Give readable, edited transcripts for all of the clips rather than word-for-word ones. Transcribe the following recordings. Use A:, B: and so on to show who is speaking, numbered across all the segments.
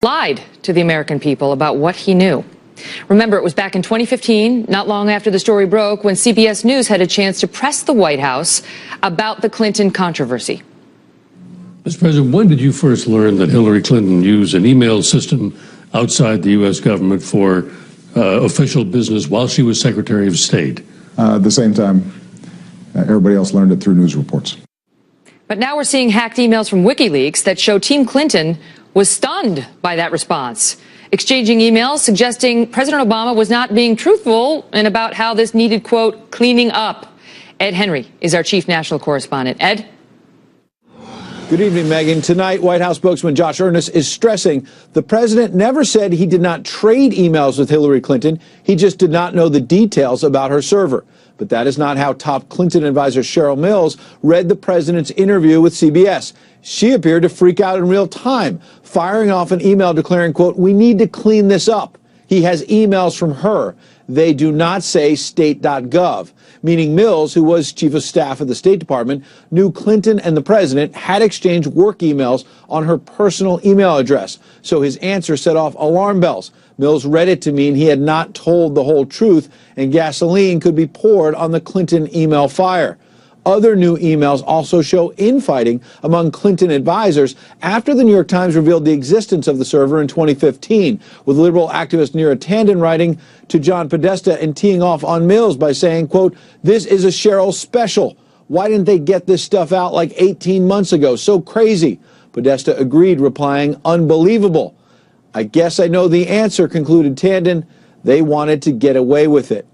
A: lied to the American people about what he knew. Remember, it was back in 2015, not long after the story broke, when CBS News had a chance to press the White House about the Clinton controversy.
B: Mr. President, when did you first learn that Hillary Clinton used an email system outside the U.S. government for official business while she was Secretary of State?
C: The same time everybody else learned it through news reports.
A: But now we're seeing hacked emails from WikiLeaks that show Team Clinton was stunned by that response, exchanging emails suggesting President Obama was not being truthful and about how this needed, quote, cleaning up. Ed Henry is our chief national correspondent. Ed?
D: Good evening, Megyn. Tonight, White House spokesman Josh Earnest is stressing the president never said he did not trade emails with Hillary Clinton. He just did not know the details about her server. But that is not how top Clinton advisor Cheryl Mills read the president's interview with CBS. She appeared to freak out in real time, firing off an email declaring, quote, "We need to clean this up." He has emails from her. They do not say state.gov, meaning Mills, who was chief of staff of the State Department, knew Clinton and the president had exchanged work emails on her personal email address. So his answer set off alarm bells. Mills read it to mean he had not told the whole truth and gasoline could be poured on the Clinton email fire. Other new emails also show infighting among Clinton advisors after the New York Times revealed the existence of the server in 2015, with liberal activist Neera Tanden writing to John Podesta and teeing off on Mills by saying, quote, "This is a Cheryl special. Why didn't they get this stuff out like 18 months ago? So crazy." Podesta agreed, replying, "Unbelievable." "I guess I know the answer," concluded Tanden. "They wanted to get away with it."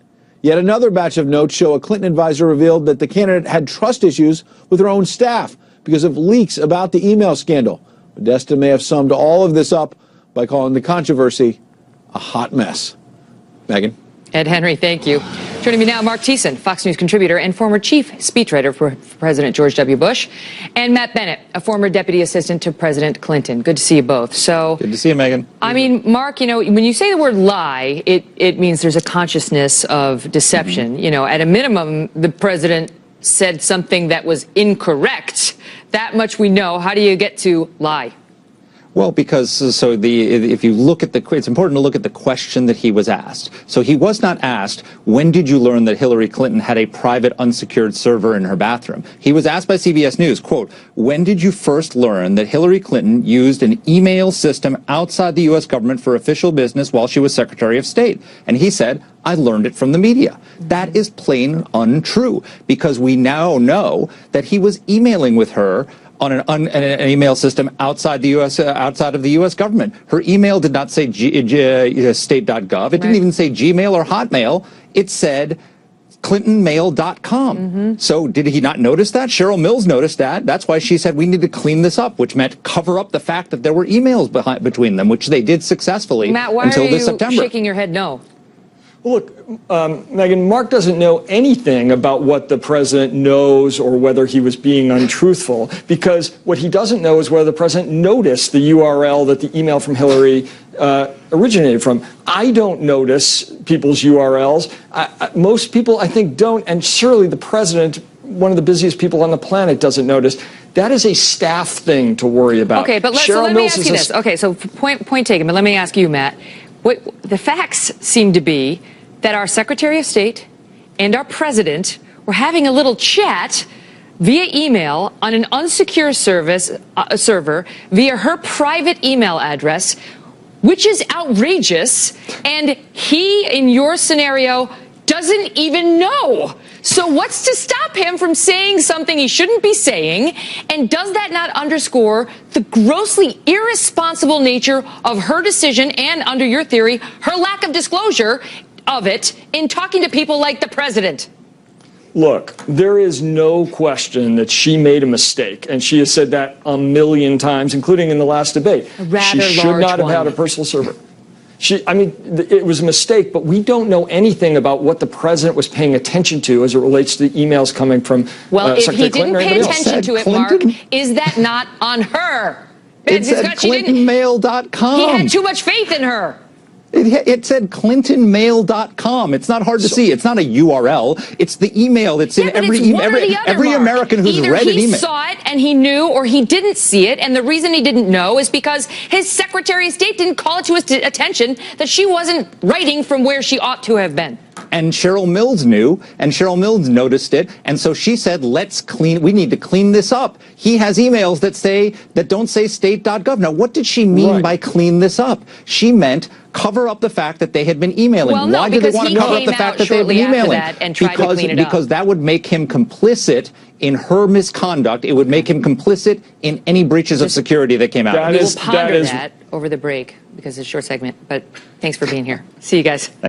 D: Yet another batch of notes show a Clinton advisor revealed that the candidate had trust issues with her own staff because of leaks about the email scandal. Podesta may have summed all of this up by calling the controversy a hot mess. Megyn.
A: Ed Henry, thank you. Joining me now, Mark Thiessen, Fox News contributor and former chief speechwriter for President George W. Bush, and Matt Bennett, a former deputy assistant to President Clinton. Good to see you both. So,
E: good to see you, Megyn.
A: I mean, Mark, you know, when you say the word lie, it means there's a consciousness of deception. You know, at a minimum, the president said something that was incorrect. That much we know. How do you get to lie?
E: Well, because if you look at it's important to look at the question that he was asked. So he was not asked, when did you learn that Hillary Clinton had a private unsecured server in her bathroom? He was asked by CBS News, quote, "When did you first learn that Hillary Clinton used an email system outside the U.S. government for official business while she was Secretary of State?" And he said, "I learned it from the media." That is plain untrue, because we now know that he was emailing with her on an email system outside the U.S. Outside of the U.S. government. Her email did not say state.gov. It didn't even say Gmail or Hotmail. It said ClintonMail.com. So did he not notice that? Cheryl Mills noticed that. That's why she said we need to clean this up, which meant cover up the fact that there were emails between them, which they did successfully until this September.
A: Matt, why are you shaking your head no?
F: Well, look, Megyn, Mark doesn't know anything about what the president knows or whether he was being untruthful, because what he doesn't know is whether the president noticed the URL that the email from Hillary originated from. I don't notice people's URLs. Most people, I think, don't, and surely the president, one of the busiest people on the planet, doesn't notice. That is a staff thing to worry about.
A: Okay, but let me ask you this. Okay, so point taken, but let me ask you, Matt. The facts seem to be that our Secretary of State and our president were having a little chat via email on an unsecure server via her private email address, which is outrageous. And he, in your scenario, doesn't even know. So what's to stop him from saying something he shouldn't be saying? And does that not underscore the grossly irresponsible nature of her decision and, under your theory, her lack of disclosure of it in talking to people like the president?
F: Look, there is no question that she made a mistake, and she has said that a million times, including in the last debate.
A: She
F: should not have had a personal server. I mean, it was a mistake, but we don't know anything about what the president was paying attention to as it relates to the emails coming from
A: if
F: Secretary
A: he didn't
F: Clinton
A: pay attention to it, Mark, is that not on her?
E: It said ClintonMail.com.
A: He had too much faith in her.
E: It said clintonmail.com. It's not hard to see. It's not a URL. It's the email that's in every American who's
A: Either
E: read an email.
A: he saw it and he knew, or he didn't see it. And the reason he didn't know is because his Secretary of State didn't call it to his attention that she wasn't writing from where she ought to have been.
E: And Cheryl Mills knew, and Cheryl Mills noticed it, and so she said, we need to clean this up. He has emails that don't say state.gov. Now, what did she mean by clean this up? She meant cover up the fact that they had been emailing.
A: Well, no,
E: Why did they want to cover up the fact that they had been emailing?
A: And tried to clean it up.
E: Because that would make him complicit in her misconduct. It would make him complicit in any breaches of security that came out.
A: We'll ponder that over the break because it's a short segment. But thanks for being here. See you guys.